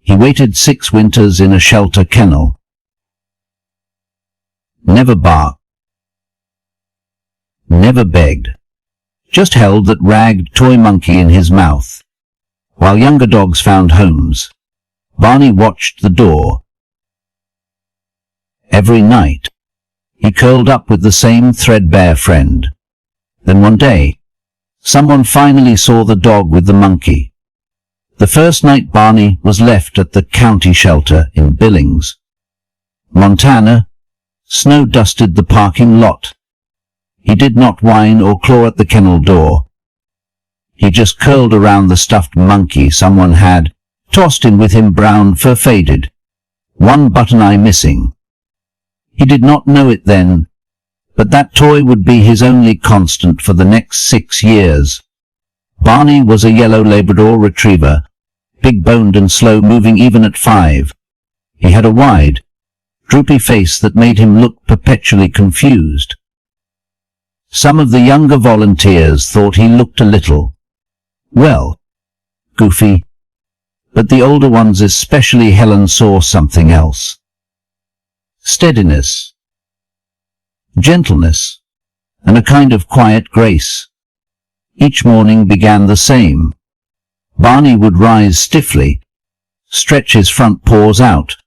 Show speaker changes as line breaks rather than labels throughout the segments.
He waited 6 winters in a shelter kennel. Never barked. Never begged. Just held that ragged toy monkey in his mouth. While younger dogs found homes, Barney watched the door. Every night, he curled up with the same threadbare friend. Then one day, someone finally saw the dog with the monkey. The first night Barney was left at the county shelter in Billings, Montana. Snow dusted the parking lot. He did not whine or claw at the kennel door. He just curled around the stuffed monkey someone had tossed in with him. Brown fur faded, one button eye missing. He did not know it then, but that toy would be his only constant for the next 6 years. Barney was a yellow Labrador retriever, big-boned and slow-moving even at 5. He had a wide, droopy face that made him look perpetually confused. Some of the younger volunteers thought he looked a little, well, goofy, but the older ones, especially Helen, saw something else. Steadiness, gentleness, and a kind of quiet grace. Each morning began the same. Barney would rise stiffly, stretch his front paws out,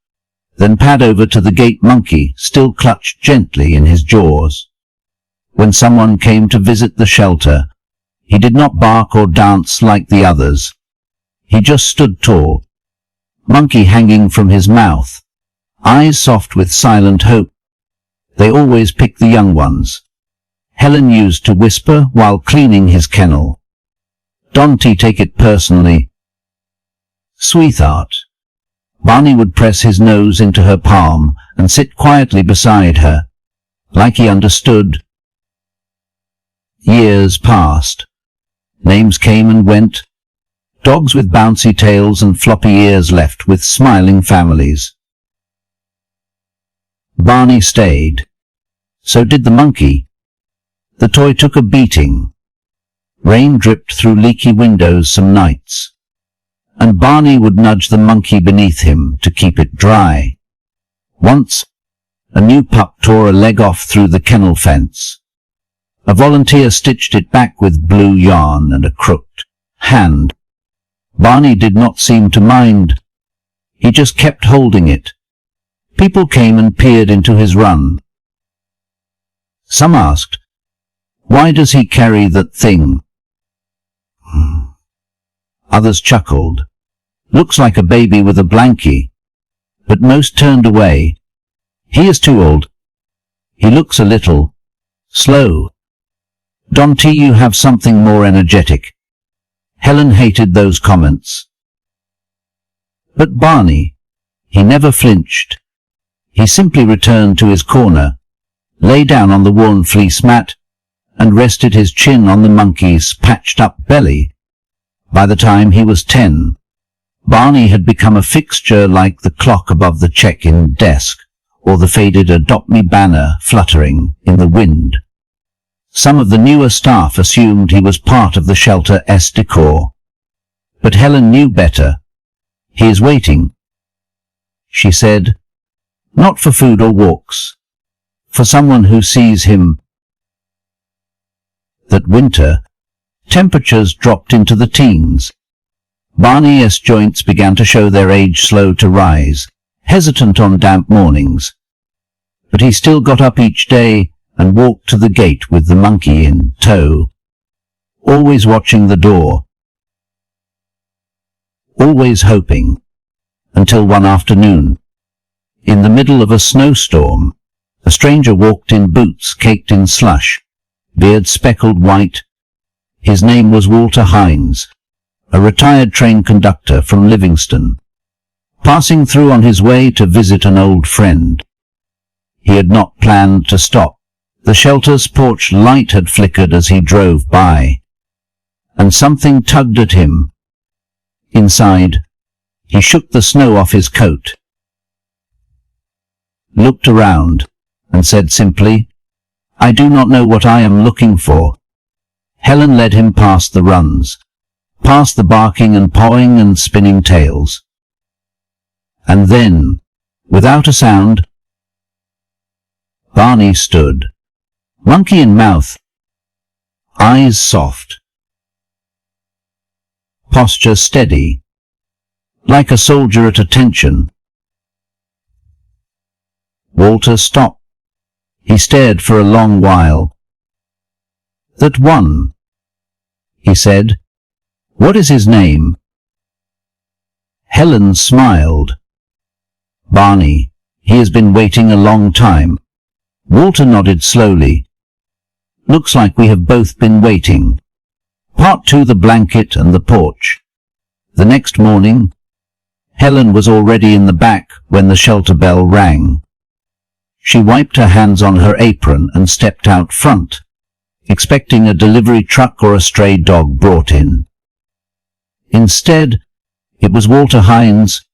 then pad over to the gate monkey, still clutched gently in his jaws. When someone came to visit the shelter, he did not bark or dance like the others. He just stood tall, monkey hanging from his mouth, eyes soft with silent hope. They always picked the young ones. Helen used to whisper while cleaning his kennel. "Don't take it personally, sweetheart." Barney would press his nose into her palm and sit quietly beside her, like he understood. Years passed. Names came and went. Dogs with bouncy tails and floppy ears left with smiling families. Barney stayed. So did the monkey. The toy took a beating. Rain dripped through leaky windows some nights, and Barney would nudge the monkey beneath him to keep it dry. Once, a new pup tore a leg off through the kennel fence. A volunteer stitched it back with blue yarn and a crooked hand. Barney did not seem to mind. He just kept holding it. People came and peered into his run. Some asked, "Why does he carry that thing?" Others chuckled. "Looks like a baby with a blankie." But most turned away. "He is too old. He looks a little slow. Don't you have something more energetic?" Helen hated those comments. But Barney, he never flinched. He simply returned to his corner, lay down on the worn fleece mat, and rested his chin on the monkey's patched-up belly. By the time he was 10, Barney had become a fixture like the clock above the check-in desk, or the faded "Adopt Me" banner fluttering in the wind. Some of the newer staff assumed he was part of the shelter's decor. But Helen knew better. "He is waiting," she said, "not for food or walks, for someone who sees him." That winter, temperatures dropped into the teens. Barney's joints began to show their age, slow to rise, hesitant on damp mornings. But he still got up each day and walked to the gate with the monkey in tow, always watching the door, always hoping, until one afternoon, in the middle of a snowstorm, a stranger walked in boots caked in slush, beard speckled white. His name was Walter Hines, a retired train conductor from Livingston, passing through on his way to visit an old friend. He had not planned to stop. The shelter's porch light had flickered as he drove by, and something tugged at him. Inside, he shook the snow off his coat, looked around, and said simply, "I do not know what I am looking for." Helen led him past the runs, past the barking and pawing and spinning tails. And then, without a sound, Barney stood, monkey in mouth, eyes soft, posture steady, like a soldier at attention. Walter stopped. He stared for a long while. "That one," he said. "What is his name?" Helen smiled. "Barney. He has been waiting a long time." Walter nodded slowly. "Looks like we have both been waiting." Part 2: The Blanket and the Porch. The next morning, Helen was already in the back when the shelter bell rang. She wiped her hands on her apron and stepped out front, expecting a delivery truck or a stray dog brought in. Instead, it was Walter Hines,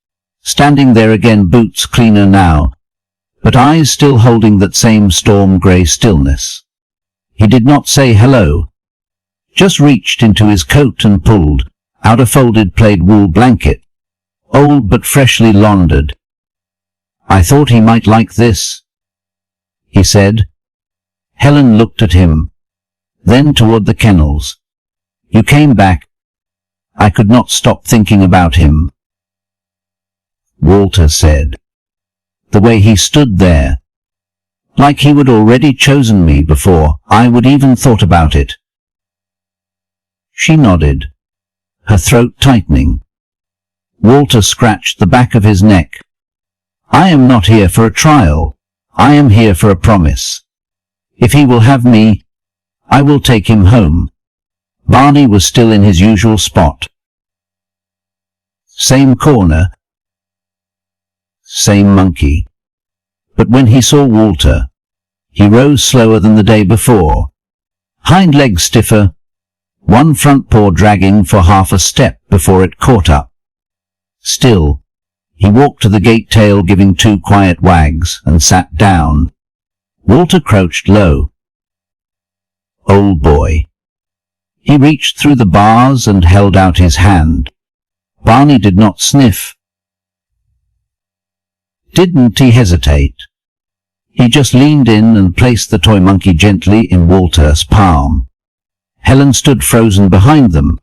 standing there again, boots cleaner now, but eyes still holding that same storm-grey stillness. He did not say hello, just reached into his coat and pulled out a folded plaid wool blanket, old but freshly laundered. "I thought he might like this," he said. Helen looked at him, then toward the kennels. "You came back. I could not stop thinking about him," Walter said, the way he stood there, like he would already chosen me before I would even thought about it. She nodded, her throat tightening. Walter scratched the back of his neck. "I am not here for a trial. I am here for a promise. If he will have me, I will take him home." Barney was still in his usual spot. Same corner, same monkey. But when he saw Walter, he rose slower than the day before, hind legs stiffer, one front paw dragging for half a step before it caught up. Still, he walked to the gate tail, giving 2 quiet wags, and sat down. Walter crouched low. "Old boy." He reached through the bars and held out his hand. Barney did not sniff. Didn't he hesitate? He just leaned in and placed the toy monkey gently in Walter's palm. Helen stood frozen behind them.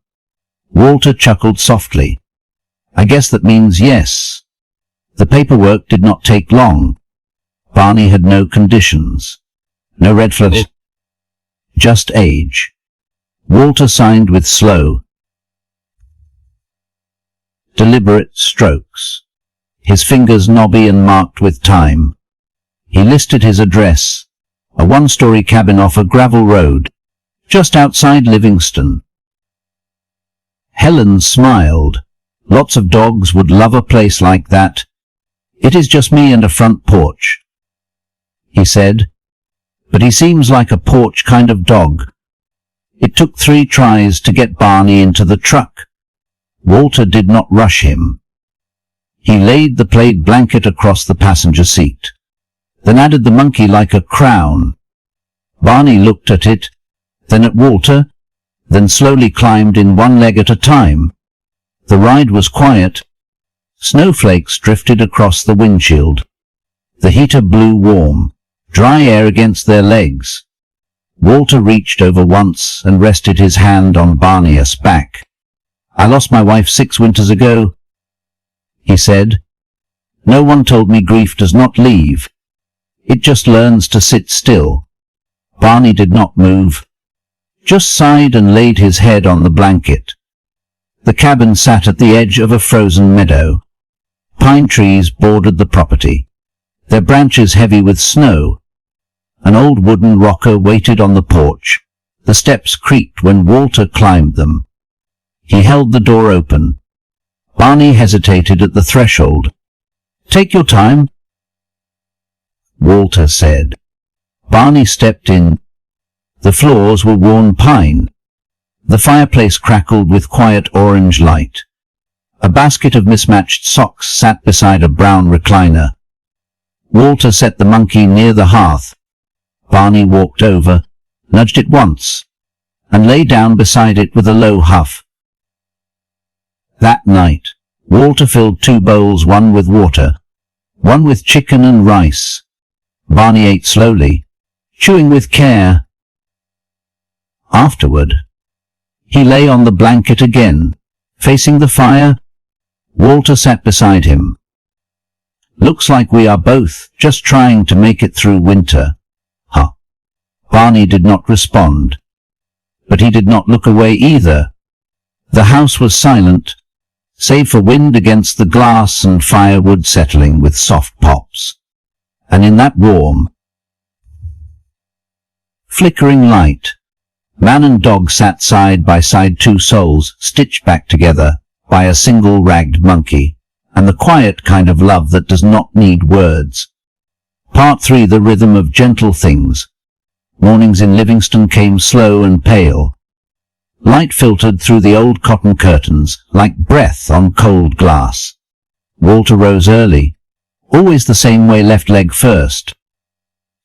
Walter chuckled softly. "I guess that means yes." The paperwork did not take long. Barney had no conditions, no red flags, just age. Walter signed with slow, deliberate strokes, his fingers knobby and marked with time. He listed his address, a 1-story cabin off a gravel road, just outside Livingston. Helen smiled. "Lots of dogs would love a place like that. It is just me and a front porch," he said. "But he seems like a porch kind of dog." It took 3 tries to get Barney into the truck. Walter did not rush him. He laid the plaid blanket across the passenger seat, then added the monkey like a crown. Barney looked at it, then at Walter, then slowly climbed in one leg at a time. The ride was quiet. Snowflakes drifted across the windshield. The heater blew warm, dry air against their legs. Walter reached over once and rested his hand on Barney's back. "I lost my wife 6 winters ago," he said. "No one told me grief does not leave. It just learns to sit still." Barney did not move, just sighed and laid his head on the blanket. The cabin sat at the edge of a frozen meadow. Pine trees bordered the property, their branches heavy with snow. An old wooden rocker waited on the porch. The steps creaked when Walter climbed them. He held the door open. Barney hesitated at the threshold. "Take your time," Walter said. Barney stepped in. The floors were worn pine. The fireplace crackled with quiet orange light. A basket of mismatched socks sat beside a brown recliner. Walter set the monkey near the hearth. Barney walked over, nudged it once, and lay down beside it with a low huff. That night, Walter filled 2 bowls, one with water, one with chicken and rice. Barney ate slowly, chewing with care. Afterward, he lay on the blanket again, facing the fire. Walter sat beside him. "Looks like we are both just trying to make it through winter, huh?" Barney did not respond, but he did not look away either. The house was silent, save for wind against the glass and firewood settling with soft pops. And in that warm, flickering light, man and dog sat side by side, 2 souls stitched back together by a single ragged monkey, and the quiet kind of love that does not need words. Part 3. The rhythm of gentle things. Mornings in Livingston came slow and pale. Light filtered through the old cotton curtains like breath on cold glass. Walter rose early, always the same way, left leg first.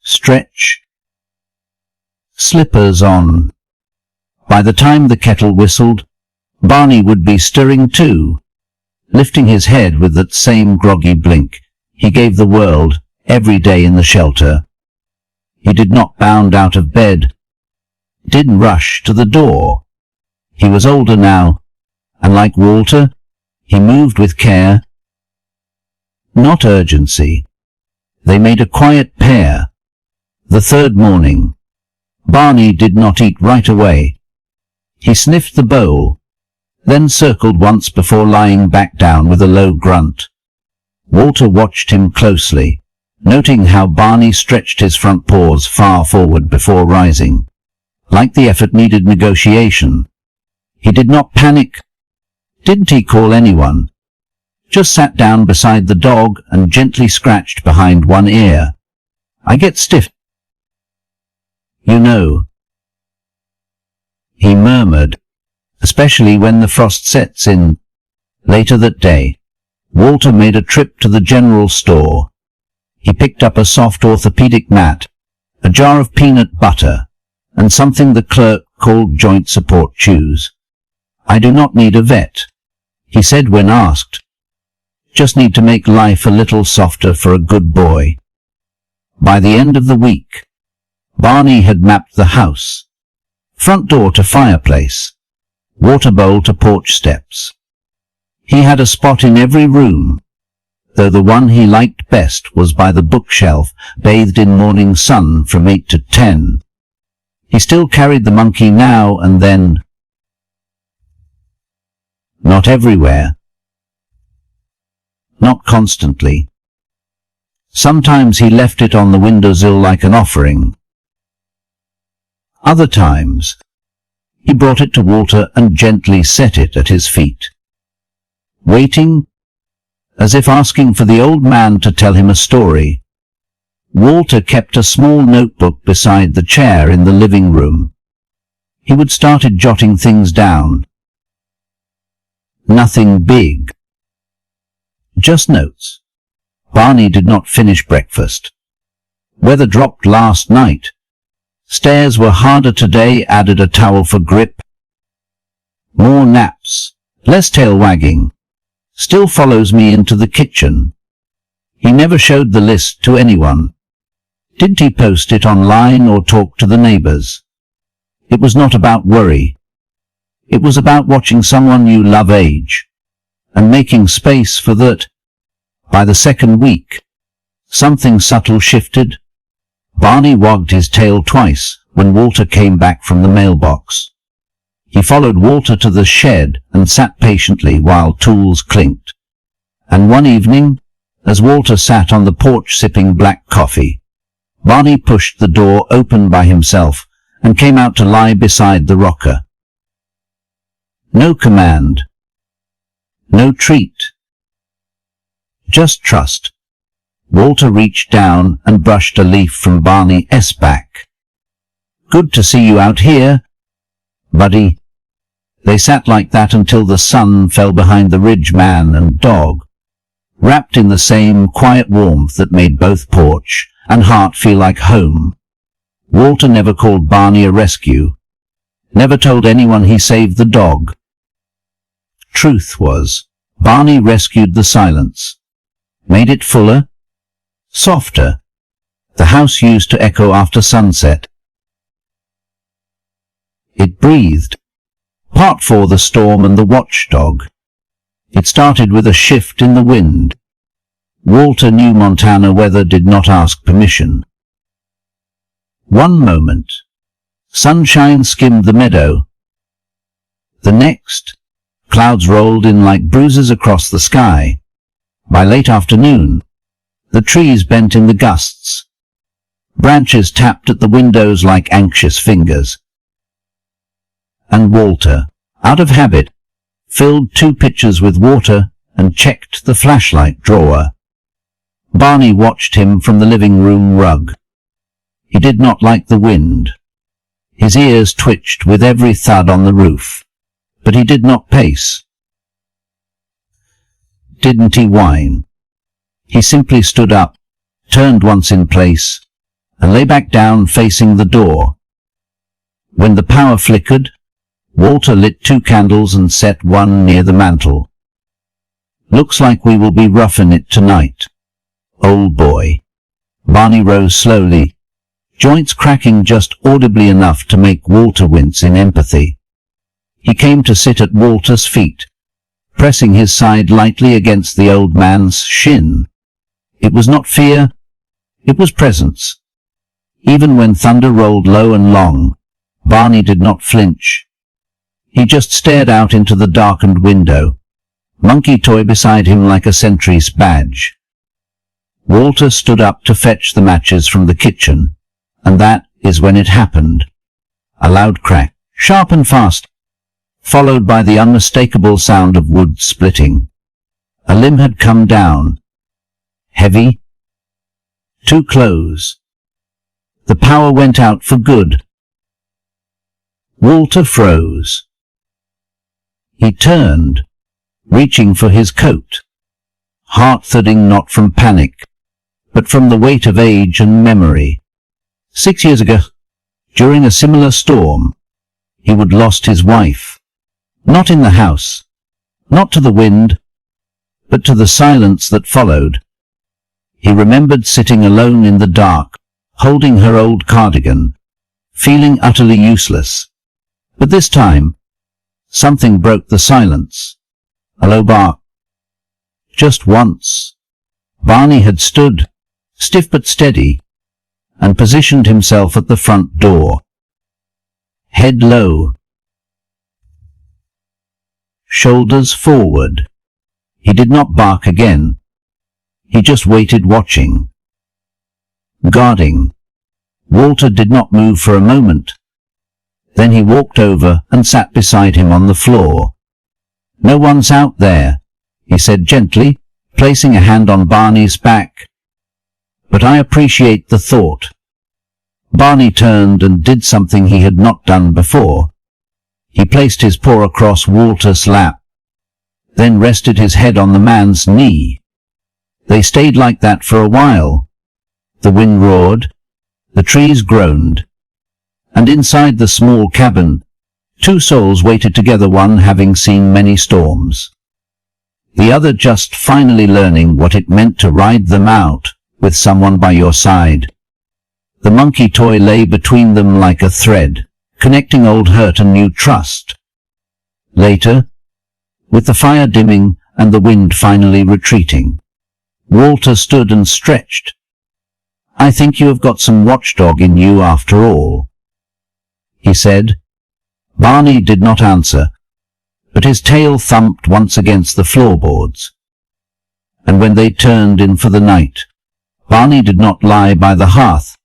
Stretch. Slippers on. By the time the kettle whistled, Barney would be stirring too, lifting his head with that same groggy blink he gave the world every day in the shelter. He did not bound out of bed, didn't rush to the door. He was older now, and like Walter, he moved with care, not urgency. They made a quiet pair. The 3rd morning, Barney did not eat right away. He sniffed the bowl, then circled once before lying back down with a low grunt. Walter watched him closely, noting how Barney stretched his front paws far forward before rising. Like the effort needed negotiation. He did not panic. Didn't he call anyone? Just sat down beside the dog and gently scratched behind one ear. "I get stiff, you know," he murmured, "especially when the frost sets in." Later that day, Walter made a trip to the general store. He picked up a soft orthopedic mat, a jar of peanut butter, and something the clerk called joint support chews. "I do not need a vet," he said when asked. "Just need to make life a little softer for a good boy." By the end of the week, Barney had mapped the house. Front door to fireplace, water bowl to porch steps. He had a spot in every room, though the one he liked best was by the bookshelf, bathed in morning sun from 8 to 10. He still carried the monkey now and then. Not everywhere. Not constantly. Sometimes he left it on the windowsill like an offering. Other times, he brought it to Walter and gently set it at his feet. Waiting, as if asking for the old man to tell him a story, Walter kept a small notebook beside the chair in the living room. He would started jotting things down. Nothing big. Just notes. Barney did not finish breakfast. Weather dropped last night. Stairs were harder today, added a towel for grip. More naps, less tail wagging. Still follows me into the kitchen. He never showed the list to anyone. Didn't he post it online or talk to the neighbors? It was not about worry. It was about watching someone you love age, and making space for that. By the second week, something subtle shifted. Barney wagged his tail twice when Walter came back from the mailbox. He followed Walter to the shed and sat patiently while tools clinked. And one evening, as Walter sat on the porch sipping black coffee, Barney pushed the door open by himself and came out to lie beside the rocker. No command. No treat. Just trust. Walter reached down and brushed a leaf from Barney's back. "Good to see you out here, buddy." They sat like that until the sun fell behind the ridge, man and dog, wrapped in the same quiet warmth that made both porch and heart feel like home. Walter never called Barney a rescue, never told anyone he saved the dog. Truth was, Barney rescued the silence, made it fuller, softer. The house used to echo after sunset. It breathed. Part 4: The Storm and the Watchdog. It started with a shift in the wind. Walter knew Montana weather did not ask permission. One moment, sunshine skimmed the meadow. The next, clouds rolled in like bruises across the sky. By late afternoon, the trees bent in the gusts. Branches tapped at the windows like anxious fingers. And Walter, out of habit, filled 2 pitchers with water and checked the flashlight drawer. Barney watched him from the living room rug. He did not like the wind. His ears twitched with every thud on the roof, but he did not pace. Didn't he whine? He simply stood up, turned once in place, and lay back down facing the door. When the power flickered, Walter lit 2 candles and set one near the mantel. "Looks like we will be roughing it tonight, old boy." Barney rose slowly, joints cracking just audibly enough to make Walter wince in empathy. He came to sit at Walter's feet, pressing his side lightly against the old man's shin. It was not fear, it was presence. Even when thunder rolled low and long, Barney did not flinch. He just stared out into the darkened window, monkey toy beside him like a sentry's badge. Walter stood up to fetch the matches from the kitchen, and that is when it happened. A loud crack, sharp and fast, followed by the unmistakable sound of wood splitting. A limb had come down. Heavy. Too close. The power went out for good. Walter froze. He turned, reaching for his coat, heart thudding not from panic, but from the weight of age and memory. 6 years ago, during a similar storm, he would lost his wife. Not in the house, not to the wind, but to the silence that followed. He remembered sitting alone in the dark, holding her old cardigan, feeling utterly useless. But this time, something broke the silence. A low bark. Just once. Barney had stood, stiff but steady, and positioned himself at the front door. Head low. Shoulders forward. He did not bark again. He just waited watching. Guarding. Walter did not move for a moment. Then he walked over and sat beside him on the floor. "No one's out there," he said gently, placing a hand on Barney's back. "But I appreciate the thought." Barney turned and did something he had not done before. He placed his paw across Walter's lap, then rested his head on the man's knee. They stayed like that for a while. The wind roared, the trees groaned, and inside the small cabin, 2 souls waited together, one having seen many storms, the other just finally learning what it meant to ride them out with someone by your side. The monkey toy lay between them like a thread, connecting old hurt and new trust. Later, with the fire dimming and the wind finally retreating, Walter stood and stretched. "I think you have got some watchdog in you after all," he said. Barney did not answer, but his tail thumped once against the floorboards. And when they turned in for the night, Barney did not lie by the hearth.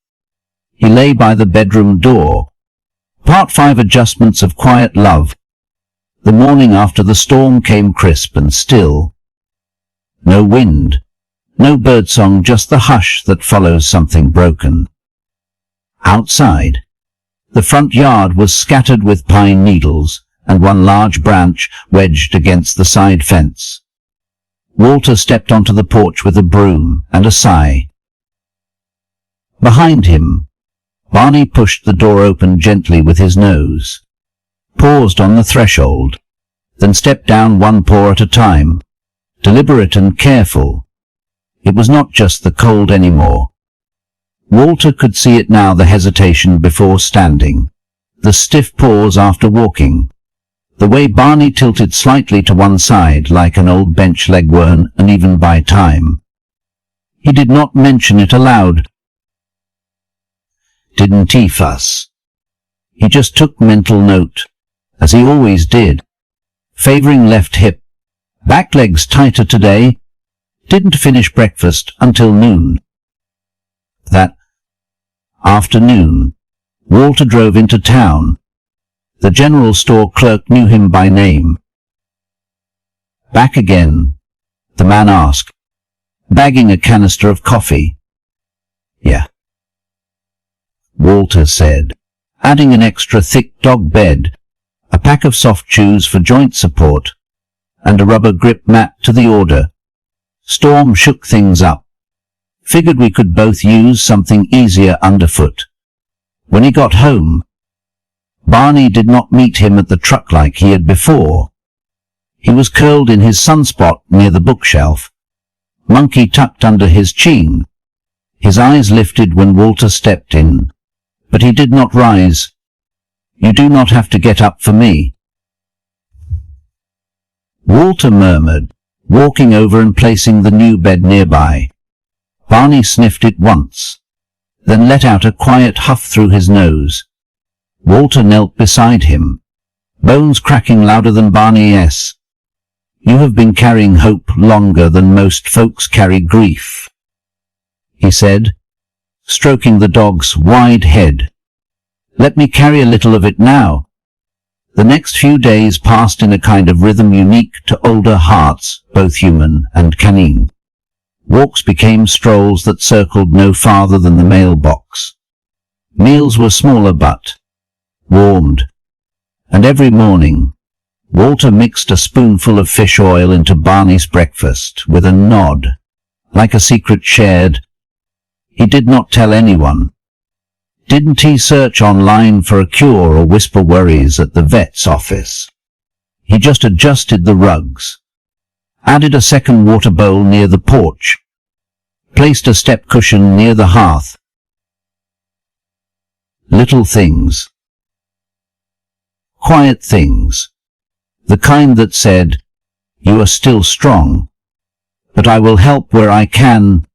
He lay by the bedroom door. Part 5: Adjustments of Quiet Love. The morning after the storm came crisp and still. No wind, no birdsong, just the hush that follows something broken. Outside, the front yard was scattered with pine needles, and one large branch wedged against the side fence. Walter stepped onto the porch with a broom and a sigh. Behind him, Barney pushed the door open gently with his nose, paused on the threshold, then stepped down one paw at a time, deliberate and careful. It was not just the cold anymore. Walter could see it now, the hesitation before standing, the stiff pause after walking, the way Barney tilted slightly to one side like an old bench leg worn uneven by time. He did not mention it aloud. Didn't he fuss? He just took mental note, as he always did, favoring left hip, back legs tighter today, didn't finish breakfast until noon. That afternoon, Walter drove into town. The general store clerk knew him by name. "Back again?" the man asked, bagging a canister of coffee. "Yeah," Walter said, adding an extra thick dog bed, a pack of soft chews for joint support, and a rubber grip mat to the order. Storm shook things up. Figured we could both use something easier underfoot. When he got home, Barney did not meet him at the truck like he had before. He was curled in his sunspot near the bookshelf, monkey tucked under his chin. His eyes lifted when Walter stepped in, but he did not rise. "You do not have to get up for me," Walter murmured, walking over and placing the new bed nearby. Barney sniffed it once, then let out a quiet huff through his nose. Walter knelt beside him, bones cracking louder than Barney's. "You have been carrying hope longer than most folks carry grief," he said, stroking the dog's wide head. "Let me carry a little of it now." The next few days passed in a kind of rhythm unique to older hearts, both human and canine. Walks became strolls that circled no farther than the mailbox. Meals were smaller but warmed, and every morning Walter mixed a spoonful of fish oil into Barney's breakfast with a nod, like a secret shared. He did not tell anyone. Didn't he search online for a cure or whisper worries at the vet's office? He just adjusted the rugs, added a second water bowl near the porch, placed a step cushion near the hearth. Little things. Quiet things. The kind that said, "You are still strong, but I will help where I can."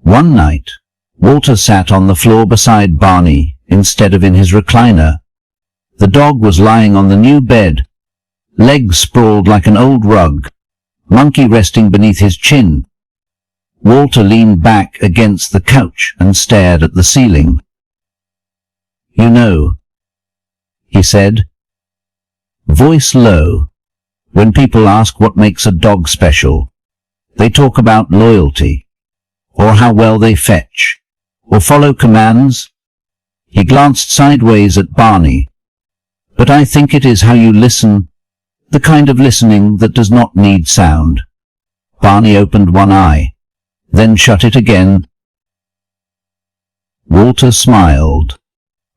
One night, Walter sat on the floor beside Barney instead of in his recliner. The dog was lying on the new bed, legs sprawled like an old rug, monkey resting beneath his chin. Walter leaned back against the couch and stared at the ceiling. "You know," he said, voice low, "when people ask what makes a dog special, they talk about loyalty, or how well they fetch, or follow commands." He glanced sideways at Barney. "But I think it is how you listen, the kind of listening that does not need sound." Barney opened one eye, then shut it again. Walter smiled.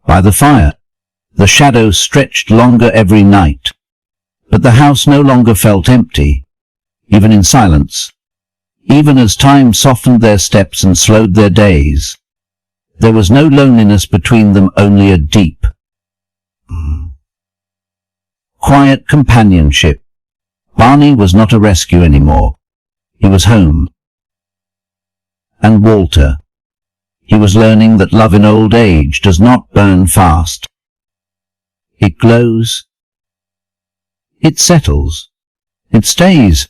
By the fire, the shadows stretched longer every night, but the house no longer felt empty, even in silence. Even as time softened their steps and slowed their days, there was no loneliness between them, only a deep, quiet companionship. Barney was not a rescue anymore. He was home. And Walter. He was learning that love in old age does not burn fast. It glows. It settles. It stays.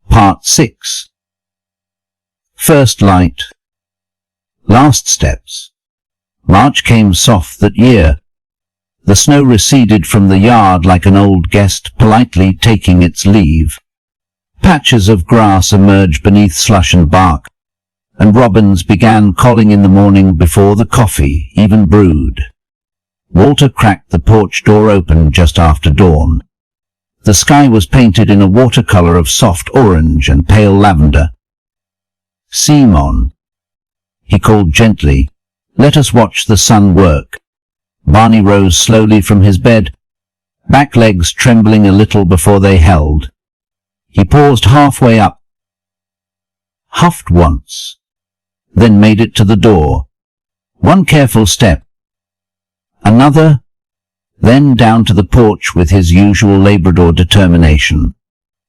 Part 6. First light. Last steps. March came soft that year. The snow receded from the yard like an old guest politely taking its leave. Patches of grass emerged beneath slush and bark, and robins began calling in the morning before the coffee even brewed. Walter cracked the porch door open just after dawn. The sky was painted in a watercolor of soft orange and pale lavender. "Simon," he called gently, "let us watch the sun work." Barney rose slowly from his bed, back legs trembling a little before they held. He paused halfway up, huffed once, then made it to the door. One careful step, another, then down to the porch with his usual Labrador determination.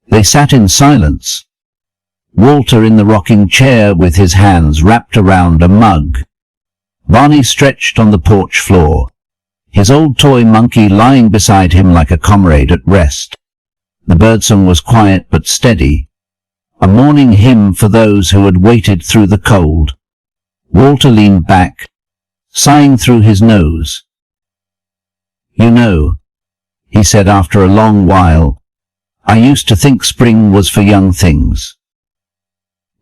They sat in silence, Walter in the rocking chair with his hands wrapped around a mug. Barney stretched on the porch floor, his old toy monkey lying beside him like a comrade at rest. The birdsong was quiet but steady, a morning hymn for those who had waited through the cold. Walter leaned back, sighing through his nose. "You know," he said after a long while, "I used to think spring was for young things.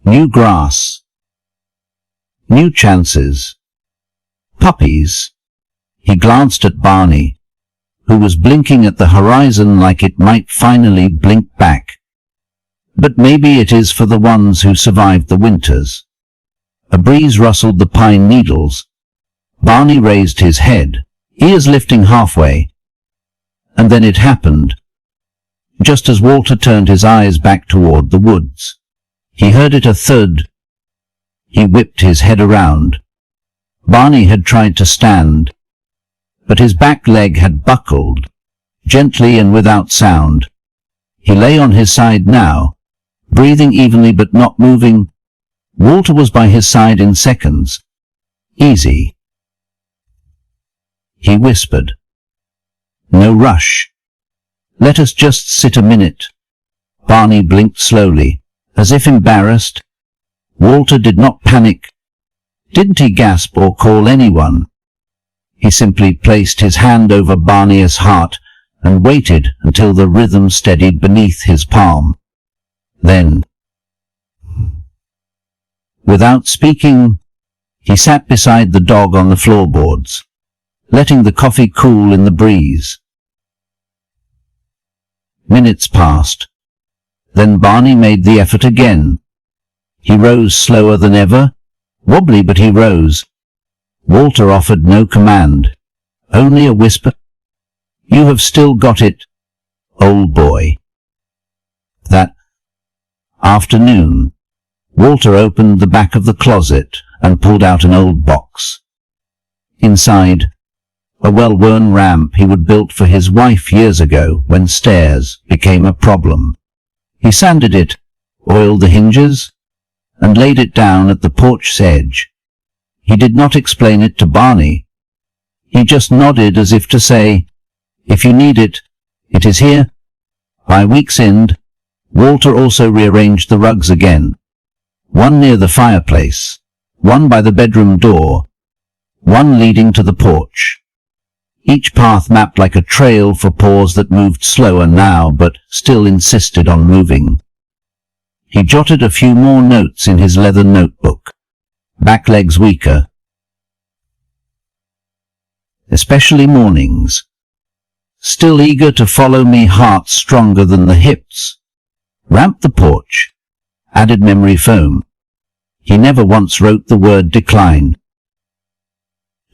New grass, new chances, puppies." He glanced at Barney, who was blinking at the horizon like it might finally blink back. "But maybe it is for the ones who survived the winters." A breeze rustled the pine needles. Barney raised his head, ears lifting halfway, and then it happened. Just as Walter turned his eyes back toward the woods, he heard it a thud. He whipped his head around. Barney had tried to stand, but his back leg had buckled, gently and without sound. He lay on his side now, breathing evenly but not moving. Walter was by his side in seconds. "Easy," he whispered. "No rush. Let us just sit a minute." Barney blinked slowly, as if embarrassed. Walter did not panic. Didn't he gasp or call anyone? He simply placed his hand over Barney's heart and waited until the rhythm steadied beneath his palm. Then, without speaking, he sat beside the dog on the floorboards, letting the coffee cool in the breeze. Minutes passed. Then Barney made the effort again. He rose slower than ever, wobbly but he rose. Walter offered no command, only a whisper. "You have still got it, old boy." That afternoon, Walter opened the back of the closet and pulled out an old box. Inside, a well-worn ramp he had built for his wife years ago when stairs became a problem. He sanded it, oiled the hinges, and laid it down at the porch's edge. He did not explain it to Barney. He just nodded as if to say, "If you need it, it is here." By week's end, Walter also rearranged the rugs again. One near the fireplace, one by the bedroom door, one leading to the porch. Each path mapped like a trail for paws that moved slower now but still insisted on moving. He jotted a few more notes in his leather notebook. Back legs weaker, especially mornings. Still eager to follow me, heart stronger than the hips. Ramped the porch, added memory foam. He never once wrote the word decline.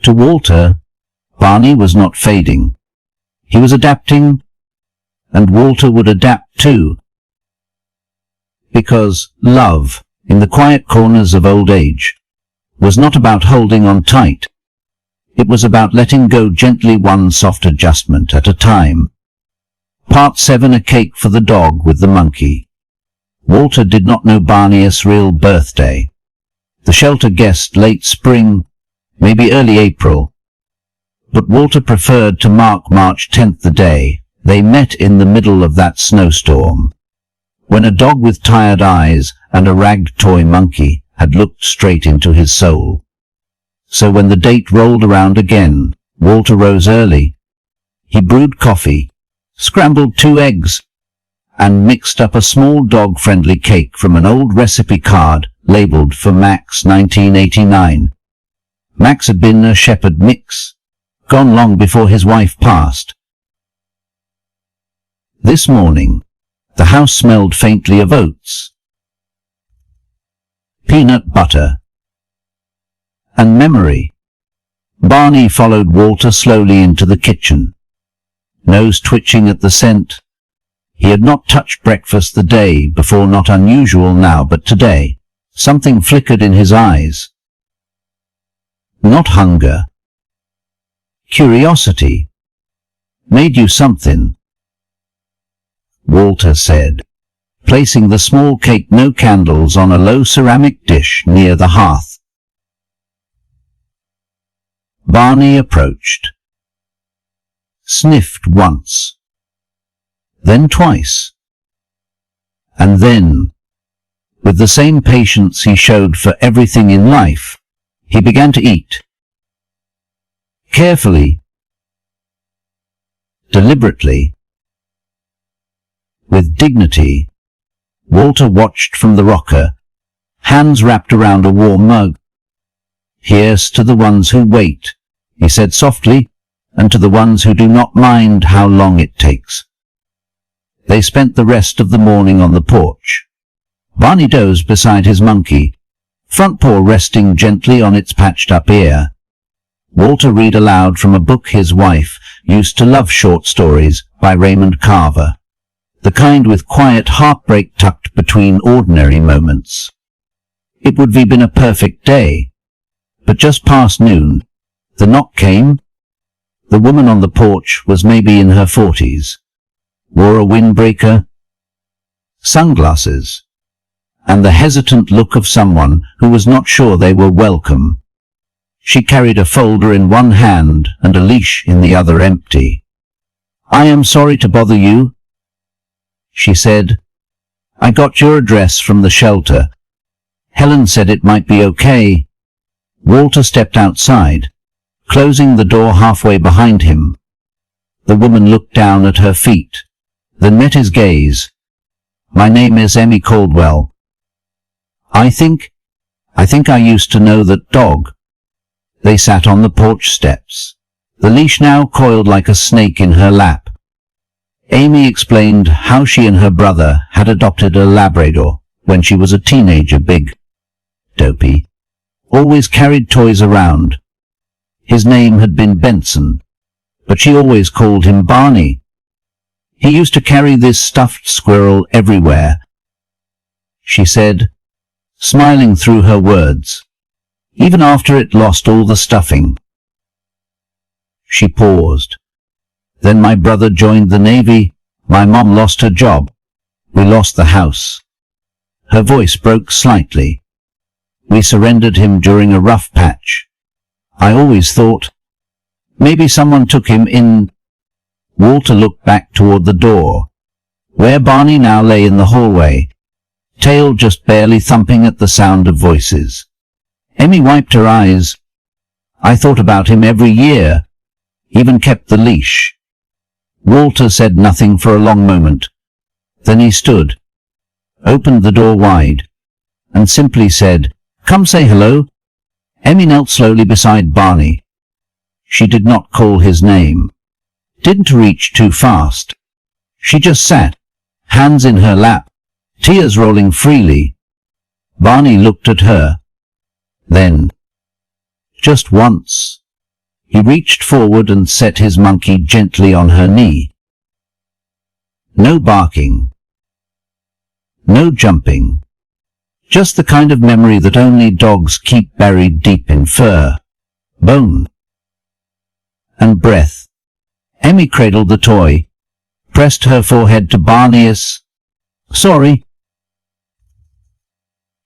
To Walter, Barney was not fading. He was adapting, and Walter would adapt too. Because love, in the quiet corners of old age, was not about holding on tight. It was about letting go gently, one soft adjustment at a time. Part 7. A cake for the dog with the monkey. Walter did not know Barney's real birthday. The shelter guessed late spring, maybe early April. But Walter preferred to mark March 10th, the day they met in the middle of that snowstorm, when a dog with tired eyes and a ragged toy monkey had looked straight into his soul. So when the date rolled around again, Walter rose early. He brewed coffee, scrambled 2 eggs, and mixed up a small dog-friendly cake from an old recipe card labeled for Max 1989. Max had been a shepherd mix, gone long before his wife passed. This morning, the house smelled faintly of oats, peanut butter, and memory. Barney followed Walter slowly into the kitchen, nose twitching at the scent. He had not touched breakfast the day before, not unusual now, but today, something flickered in his eyes. Not hunger. Curiosity. Made you something, Walter said, placing the small cake, no candles, on a low ceramic dish near the hearth. Barney approached, sniffed once, then twice, and then, with the same patience he showed for everything in life, he began to eat. Carefully, deliberately, with dignity, Walter watched from the rocker, hands wrapped around a warm mug. "Here's to the ones who wait," he said softly, "and to the ones who do not mind how long it takes." They spent the rest of the morning on the porch. Barney dozed beside his monkey, front paw resting gently on its patched-up ear. Walter read aloud from a book his wife used to love, short stories by Raymond Carver, the kind with quiet heartbreak tucked between ordinary moments. It would have been a perfect day, but just past noon, the knock came. The woman on the porch was maybe in her 40s, wore a windbreaker, sunglasses, and the hesitant look of someone who was not sure they were welcome. She carried a folder in one hand and a leash in the other, empty. "I am sorry to bother you," she said. "I got your address from the shelter. Helen said it might be okay." Walter stepped outside, closing the door halfway behind him. The woman looked down at her feet, then met his gaze. "My name is Emmy Caldwell. I think I used to know that dog." They sat on the porch steps, the leash now coiled like a snake in her lap. Amy explained how she and her brother had adopted a Labrador when she was a teenager, big, dopey, always carried toys around. His name had been Benson, but she always called him Barney. "He used to carry this stuffed squirrel everywhere," she said, smiling through her words, "even after it lost all the stuffing." She paused. "Then my brother joined the Navy. My mom lost her job. We lost the house." Her voice broke slightly. "We surrendered him during a rough patch. I always thought maybe someone took him in." Walter looked back toward the door, where Barney now lay in the hallway, tail just barely thumping at the sound of voices. Emmy wiped her eyes. "I thought about him every year, even kept the leash." Walter said nothing for a long moment. Then he stood, opened the door wide, and simply said, "Come say hello." Emmy knelt slowly beside Barney. She did not call his name, didn't reach too fast. She just sat, hands in her lap, tears rolling freely. Barney looked at her. Then, just once, he reached forward and set his monkey gently on her knee. No barking, no jumping, just the kind of memory that only dogs keep buried deep in fur, bone, and breath. Emmy cradled the toy, pressed her forehead to Barney's. "Sorry,"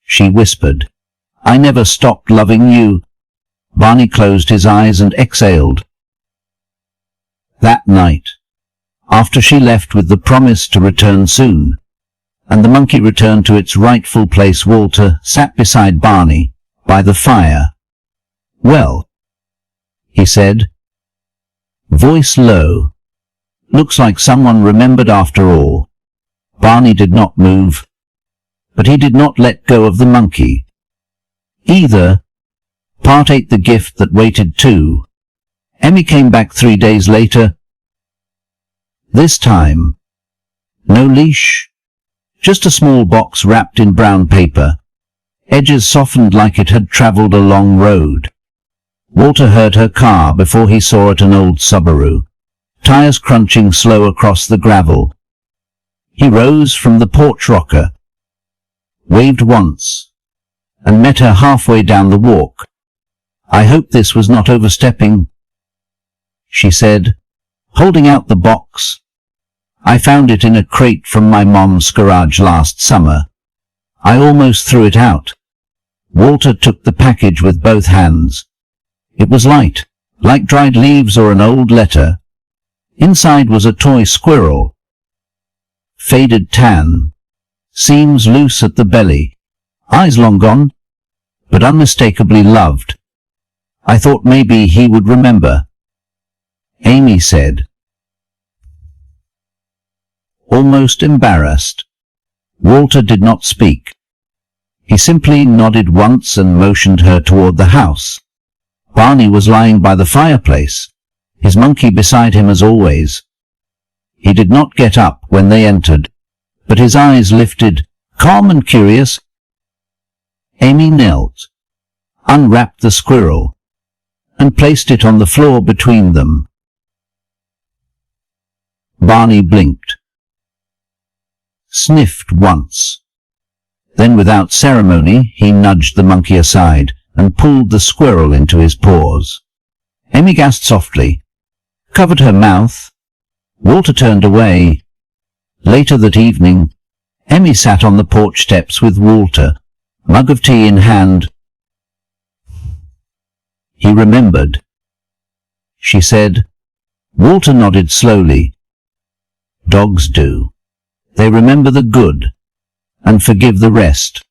she whispered. "I never stopped loving you." Barney closed his eyes and exhaled. That night, after she left with the promise to return soon, and the monkey returned to its rightful place, Walter sat beside Barney, by the fire. "Well," he said, voice low, "looks like someone remembered after all." Barney did not move, but he did not let go of the monkey either. Part ate the gift that waited too. Emmy came back 3 days later. This time, no leash, just a small box wrapped in brown paper, edges softened like it had traveled a long road. Walter heard her car before he saw it, an old Subaru, tires crunching slow across the gravel. He rose from the porch rocker, waved once, and met her halfway down the walk. "I hope this was not overstepping," she said, holding out the box. "I found it in a crate from my mom's garage last summer. I almost threw it out." Walter took the package with both hands. It was light, like dried leaves or an old letter. Inside was a toy squirrel. Faded tan, seams loose at the belly, eyes long gone, but unmistakably loved. "I thought maybe he would remember," Amy said, almost embarrassed. Walter did not speak. He simply nodded once and motioned her toward the house. Barney was lying by the fireplace, his monkey beside him as always. He did not get up when they entered, but his eyes lifted, calm and curious. Amy knelt, unwrapped the squirrel, and placed it on the floor between them. Barney blinked, sniffed once. Then without ceremony he nudged the monkey aside and pulled the squirrel into his paws. Amy gasped softly, covered her mouth. Walter turned away. Later that evening, Amy sat on the porch steps with Walter, mug of tea in hand. "He remembered," she said. Walter nodded slowly. "Dogs do. They remember the good and forgive the rest."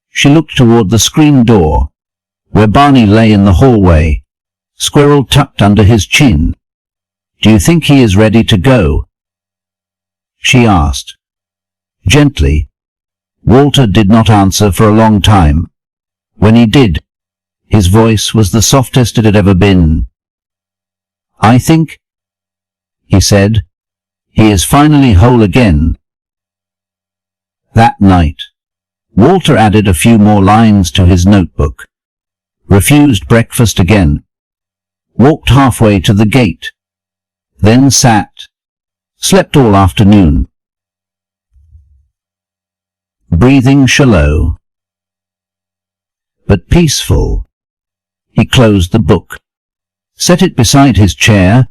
She looked toward the screen door, where Barney lay in the hallway, squirrel tucked under his chin. "Do you think he is ready to go?" she asked. Gently. Walter did not answer for a long time. When he did, his voice was the softest it had ever been. "I think," he said, "he is finally whole again." That night, Walter added a few more lines to his notebook, refused breakfast again, walked halfway to the gate, then sat, slept all afternoon. Breathing shallow, but peaceful, he closed the book, set it beside his chair,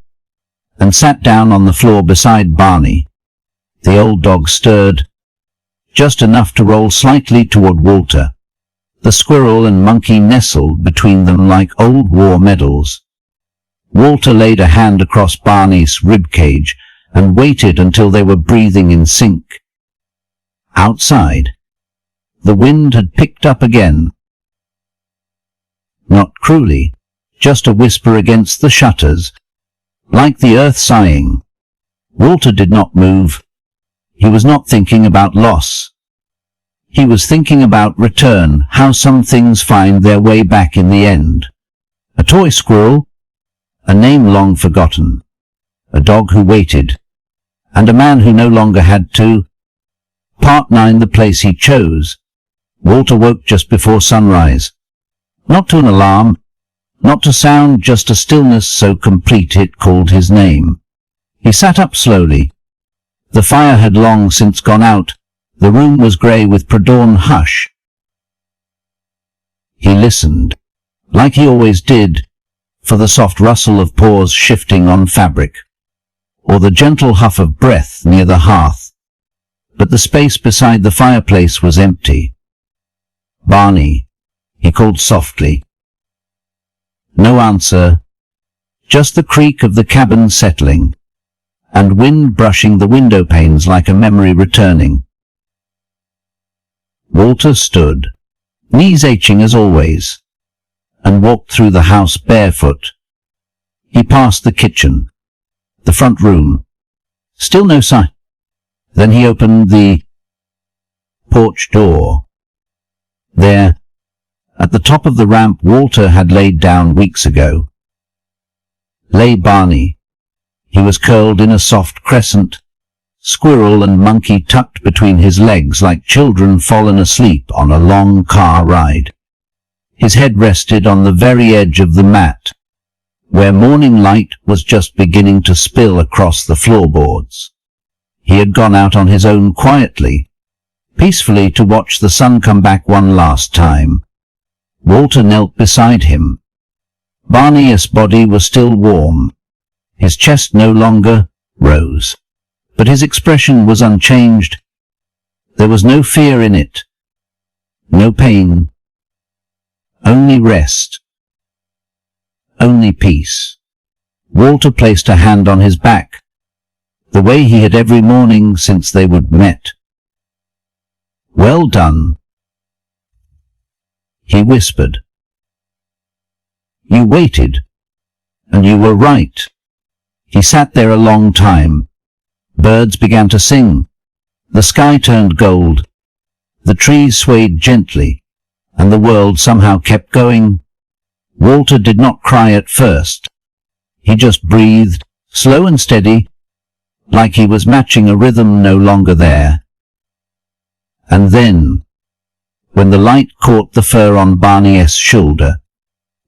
and sat down on the floor beside Barney. The old dog stirred, just enough to roll slightly toward Walter. The squirrel and monkey nestled between them like old war medals. Walter laid a hand across Barney's rib cage and waited until they were breathing in sync. Outside, the wind had picked up again. Not cruelly, just a whisper against the shutters, like the earth sighing. Walter did not move. He was not thinking about loss. He was thinking about return, how some things find their way back in the end. A toy squirrel, a name long forgotten, a dog who waited, and a man who no longer had to. Part 9. The place he chose. Walter woke just before sunrise. Not to an alarm, not to sound, just a stillness so complete it called his name. He sat up slowly. The fire had long since gone out. The room was grey with pre-dawn hush. He listened, like he always did, for the soft rustle of paws shifting on fabric, or the gentle huff of breath near the hearth. But the space beside the fireplace was empty. "Barney," he called softly. No answer, just the creak of the cabin settling, and wind brushing the window panes like a memory returning. Walter stood, knees aching as always, and walked through the house barefoot. He passed the kitchen, the front room. Still no sign. Then he opened the porch door. There, at the top of the ramp Walter had laid down weeks ago, lay Barney. He was curled in a soft crescent, squirrel and monkey tucked between his legs like children fallen asleep on a long car ride. His head rested on the very edge of the mat, where morning light was just beginning to spill across the floorboards. He had gone out on his own quietly, peacefully to watch the sun come back one last time. Walter knelt beside him. Barney's body was still warm. His chest no longer rose, but his expression was unchanged. There was no fear in it, no pain, only rest, only peace. Walter placed a hand on his back, the way he had every morning since they would met. "Well done," he whispered. "You waited, and you were right." He sat there a long time. Birds began to sing. The sky turned gold. The trees swayed gently, and the world somehow kept going. Walter did not cry at first. He just breathed, slow and steady, like he was matching a rhythm no longer there. And then, when the light caught the fur on Barney's shoulder,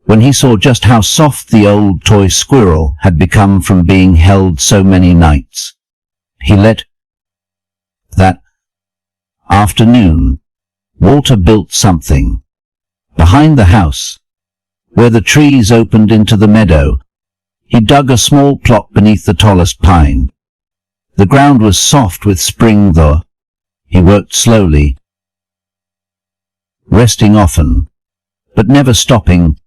when he saw just how soft the old toy squirrel had become from being held so many nights, he let. That afternoon, Walter built something. Behind the house, where the trees opened into the meadow, he dug a small plot beneath the tallest pine. The ground was soft with spring though. He worked slowly, resting often, but never stopping.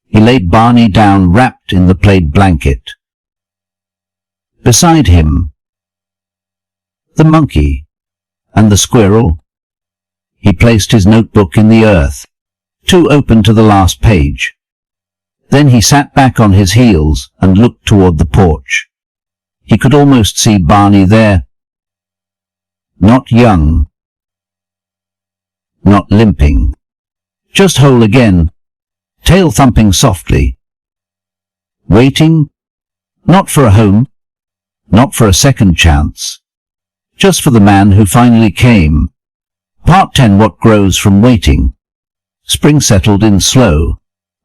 He laid Barney down wrapped in the plaid blanket. Beside him, the monkey and the squirrel. He placed his notebook in the earth, too open to the last page. Then he sat back on his heels and looked toward the porch. He could almost see Barney there. Not young, not limping, just whole again, tail thumping softly. Waiting, not for a home, not for a second chance, just for the man who finally came. Part 10. What grows from waiting. Spring settled in slow,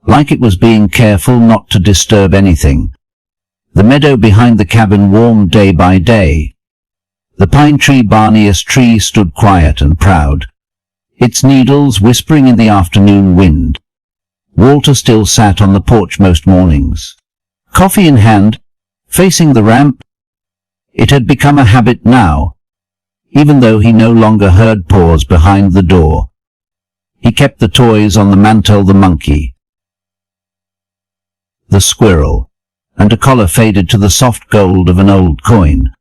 like it was being careful not to disturb anything. The meadow behind the cabin warmed day by day. The pine tree, Barney's tree, stood quiet and proud, its needles whispering in the afternoon wind. Walter still sat on the porch most mornings, coffee in hand, facing the ramp. It had become a habit now, even though he no longer heard paws behind the door. He kept the toys on the mantel, the monkey, the squirrel, and a collar faded to the soft gold of an old coin.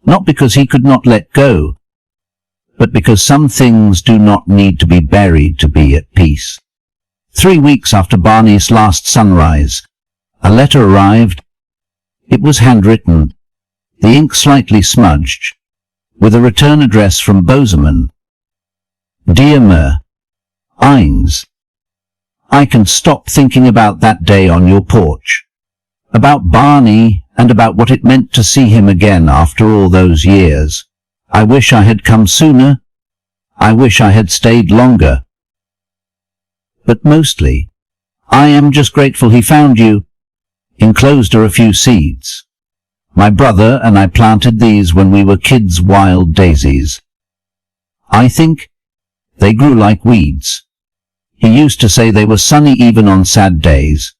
Not because he could not let go, but because some things do not need to be buried to be at peace. 3 weeks after Barney's last sunrise, a letter arrived. It was handwritten, the ink slightly smudged, with a return address from Bozeman. Dear Mer, Eins, I can stop thinking about that day on your porch, about Barney and about what it meant to see him again after all those years. I wish I had come sooner. I wish I had stayed longer. But mostly, I am just grateful he found you. Enclosed are a few seeds. My brother and I planted these when we were kids, wild daisies. I think they grew like weeds. He used to say they were sunny even on sad days.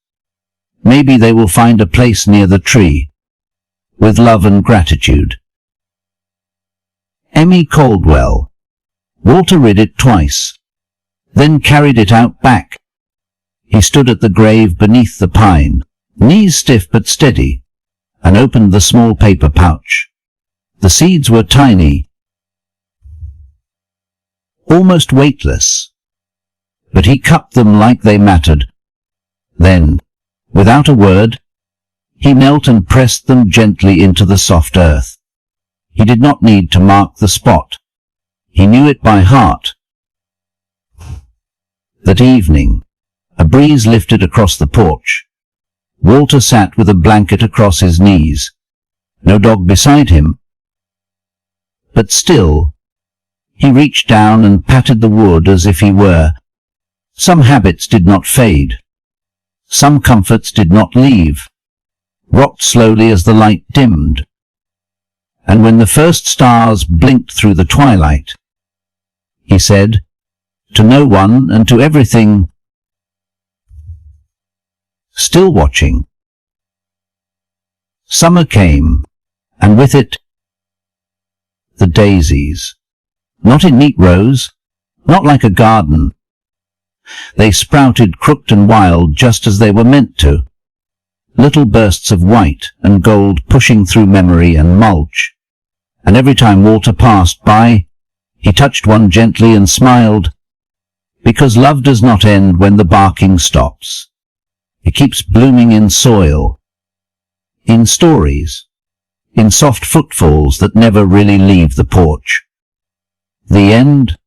Maybe they will find a place near the tree. With love and gratitude. Emmy Caldwell. Walter read it twice, then carried it out back. He stood at the grave beneath the pine, knees stiff but steady, and opened the small paper pouch. The seeds were tiny, almost weightless, but he cupped them like they mattered. Then, without a word, he knelt and pressed them gently into the soft earth. He did not need to mark the spot. He knew it by heart. That evening, a breeze lifted across the porch. Walter sat with a blanket across his knees. No dog beside him. But still, he reached down and patted the wood as if he were. Some habits did not fade. Some comforts did not leave. Rocked slowly as the light dimmed. And when the first stars blinked through the twilight, he said, to no one and to everything, still watching. Summer came, and with it, the daisies. Not in neat rows, not like a garden. They sprouted crooked and wild just as they were meant to. Little bursts of white and gold pushing through memory and mulch. And every time Walter passed by, he touched one gently and smiled, because love does not end when the barking stops. It keeps blooming in soil, in stories, in soft footfalls that never really leave the porch. The end.